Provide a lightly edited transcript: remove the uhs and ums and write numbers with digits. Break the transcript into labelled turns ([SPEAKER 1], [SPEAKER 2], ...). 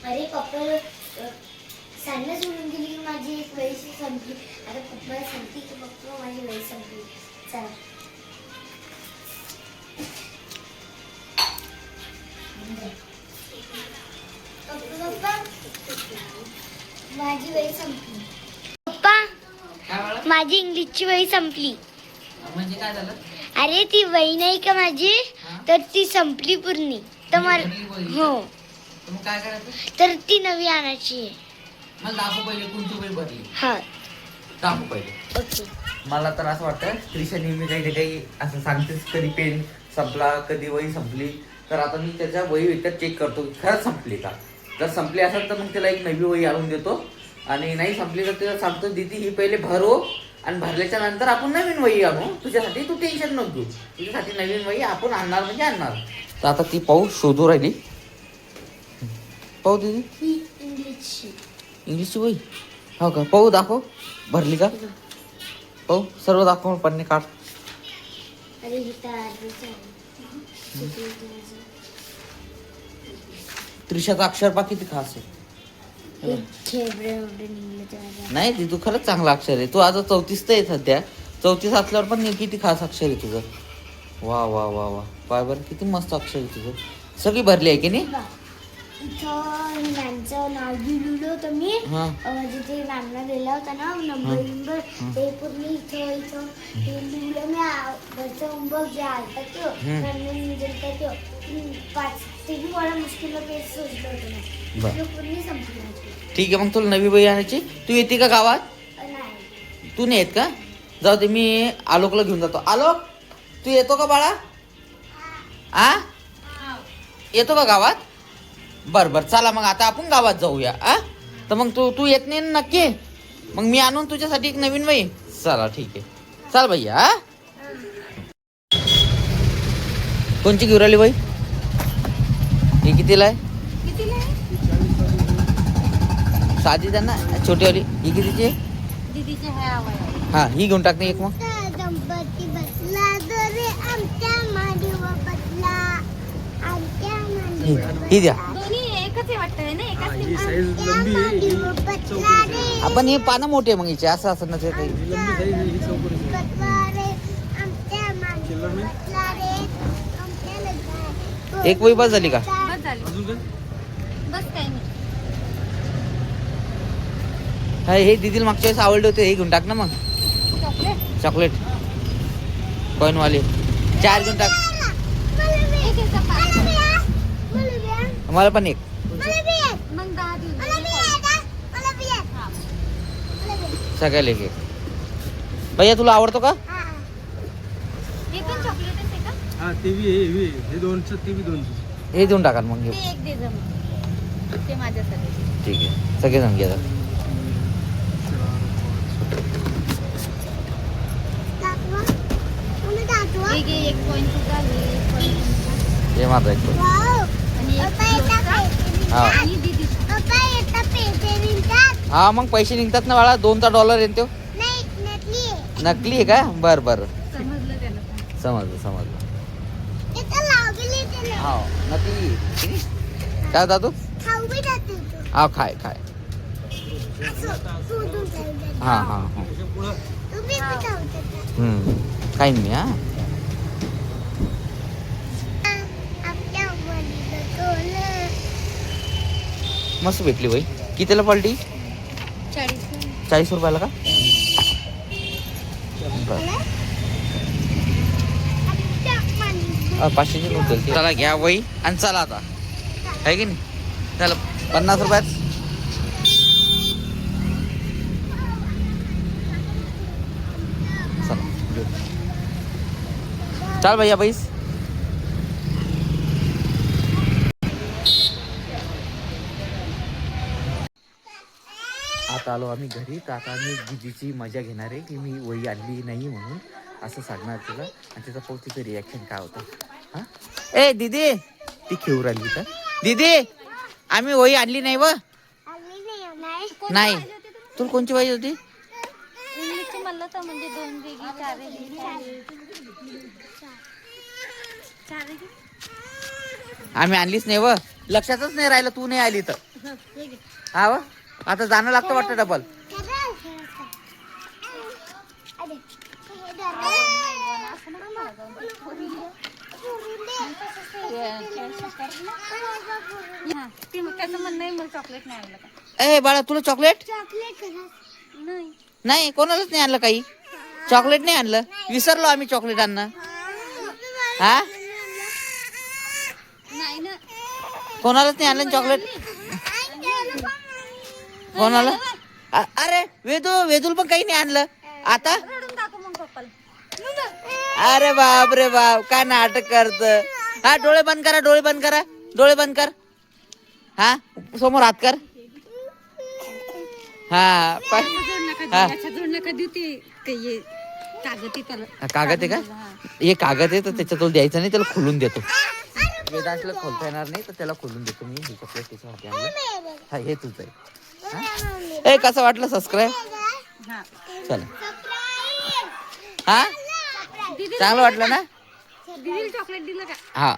[SPEAKER 1] अरे पप्पा सांगणं सोडून गेली की माझी एक वही संपली. आता पप्पा सांगते की पप्पा माझी वही संपली. चला पप्पा माझी वही संपली. पप्पा माझी इंग्लिशची वही संपली.
[SPEAKER 2] म्हणजे काय झालं?
[SPEAKER 1] अरे ती वही नाही का माझी, तर ती संपली पूर्ण. तर मला हो,
[SPEAKER 2] मग काय करायचं?
[SPEAKER 1] तर ती नवी आणायची आहे.
[SPEAKER 2] मला दाखव पहिले कोणती वही भरली.
[SPEAKER 1] हा
[SPEAKER 2] दाखव पहिले.
[SPEAKER 1] ओके.
[SPEAKER 2] मला तर असं वाटतं त्रिशा नेहमी काही ना काही असं सांगतेच, कधी पेन संपला, कधी वही संपली. तर आता मी त्याच्या वही विकत चेक करतो खरंच संपली का. जर संपली असेल तर मग तिला एक नवी वही आणून देतो, आणि नाही संपली तर तिला सांगतो दीदी ही पहिले भरो, आणि भरल्याच्या नंतर आपण नवीन वही आणू. तुझ्यासाठी तू टेन्शन नको घेऊ, तुझ्यासाठी नवीन वही आपण आणणार म्हणजे आणणार. तर आता ती पाहू शोधू राहिली. पाहू दीदी
[SPEAKER 1] ही इंग्लिशची.
[SPEAKER 2] इंग्लिशची वही हो का? पाहू दाखव भरली का. पाहू सर्व दाखव, पन्ने काढ.
[SPEAKER 1] अरे ही तर अर्धीच आहे.
[SPEAKER 2] त्रिशाचं अक्षर पा किती खास आहे. नाही ती तू खरंच चांगला अक्षर आहे. तू आता 34 तर आहे सध्या. 34 असल्यावर पण किती खास अक्षर आहे तुझं. वा वा वा वा, पाय बरं किती मस्त अक्षर आहे तुझं. सगळी भरली आहे की नाही.
[SPEAKER 1] इथं मॅमचं नाव लिहिलं होतं मी. जिथे मॅमला दिला होता ना नंबर, ते पूर्ण इथं इथं ते लिहिलं मी. घरचं होमवर्क जे आलता तो मॅमने दिलता तो 5 ते मला मुश्किल पेज सोडलं होतं ना, पूर्ण संपलं.
[SPEAKER 2] ठीक आहे, मग तुला नवी वही आणायची. तू येते का गावात.
[SPEAKER 1] नाही
[SPEAKER 2] तू नाही येत का. जाऊ दे, मी आलोकला घेऊन जातो. आलोक तू येतो का बाळा. आ येतो का गावात. बर बर चला मग आता आपण गावात जाऊया. तर मग तू येत नाही नक्की. मग मी आणून तुझ्यासाठी एक नवीन वही. चला ठीक आहे, चल भैया. कोणची घेऊन राहिली वही. ही कितीला आहे. साधी त्यांना छोटीवाली. ही कितीची आहे.
[SPEAKER 1] दीदीचे आहे.
[SPEAKER 2] हा ही घेऊन टाक नाही एक. मग
[SPEAKER 1] गणपती बसला दोरे आमच्या मांडीवर बसला, आमच्या मांडीवर
[SPEAKER 2] ही द्या.
[SPEAKER 1] दोन्ही एकच आहे वाटतं ना.
[SPEAKER 3] ही साईज लंबी आहे, ही चौकोनी आहे.
[SPEAKER 2] आपण हे पानं मोठे मग हिचे असं असं नसेल काही.
[SPEAKER 3] ही लंबी साईज आहे, ही चौकोनी आहे. चिल्लर नाही.
[SPEAKER 2] एक वही बस झाली का.
[SPEAKER 3] अजून काय.
[SPEAKER 1] बस काही नाही.
[SPEAKER 2] हा हे दीदीला मागच्या वेळेस आवडले होते. हे घेऊन टाक ना मग. चॉकलेट कॉईनवाले 4 घेऊन टाक. मला पण एक. सगळ्याला एक. भैया तुला आवडतो का.
[SPEAKER 3] हा ते बी आहे, हे बी आहे. हे 200 ते बी 200.
[SPEAKER 2] हे देऊन टाका मग. घेऊ
[SPEAKER 1] एक दे मग ते माझ्यासाठी.
[SPEAKER 2] ठीक आहे, सगळे जण घ्या.
[SPEAKER 1] एक पॉइंट तुझा, एक पॉइंट
[SPEAKER 2] हे माझा एक point. हा
[SPEAKER 1] आणि दीदीचा.
[SPEAKER 2] हा मग पैसे निघतात ना बाळा. $2 येतो. नकली आहे का. बर बर
[SPEAKER 1] समजलं त्याला.
[SPEAKER 2] समजलं. हा नकली. काय दादू. हा खाय. हा हा हा खाईन मी. हा मस्त भेटली बाई. कितीला पलटी. 40 रुपयाला का. बरं 500ची नोट दिली. चला घ्या वही आणि चला आता. आहे की नाही. चला 50 रुपयात. चला चल भैया बैस. आता आलो आम्ही घरी. तर आता आम्ही दीदीची मजा घेणार आहे की मी वही आणली नाही म्हणून असं सांगणार तिला, आणि तिचा पाहू तिचं रिॲक्शन काय होतं. हां ए दीदी ती खेळू राहिली का. दीदी आम्ही वही आणली नाही. व नाही. तुला कोणची वही होती.
[SPEAKER 1] इंग्लिशची म्हणलं तर म्हणजे 2 वेगळी 4
[SPEAKER 2] आम्ही आणलीच नाही. व लक्षातच नाही राहिलं तू नाही आली तर. हा व? आता जाणं लागतं वाटतं डबल.
[SPEAKER 4] त्याचं म्हणणं आहे मला चॉकलेट नाही आणलं का?
[SPEAKER 2] ए बाळा तुला चॉकलेट
[SPEAKER 4] नाही
[SPEAKER 2] नाही, कोणालाच नाही आणलं काही. चॉकलेट नाही आणलं, विसरलो आम्ही चॉकलेट आणणं. हा
[SPEAKER 4] नाही ना.
[SPEAKER 2] कोणालाच नाही आणलं चॉकलेट. कोणाला अरे वेदूल पण काही नाही आणलं आता.
[SPEAKER 4] रडून दाखव मग पप्पाला.
[SPEAKER 2] अरे बाप रे बाप, काय नाटक करत. हा डोळे बंद करा, डोळे बंद करा, डोळे बंद कर. हा समोर हात कर. हा पाय. हा.
[SPEAKER 4] जोड नका देऊ ते कागद आहे त्याला.
[SPEAKER 2] कागद आहे का? हे कागद आहे तर त्याच्यात द्यायचं नाही, त्याला खोलून देतो. वेदांतला खोलता येणार नाही तर त्याला खोलून देतो मी. हे चॉकलेट त्याच्यासाठी आणलं. हा हे तुझं आहे. ए कसं वाटलं सबस्क्राईब? चला हा चांगलं वाटलं ना?
[SPEAKER 4] दीदीला चॉकलेट दिलं का?
[SPEAKER 2] हा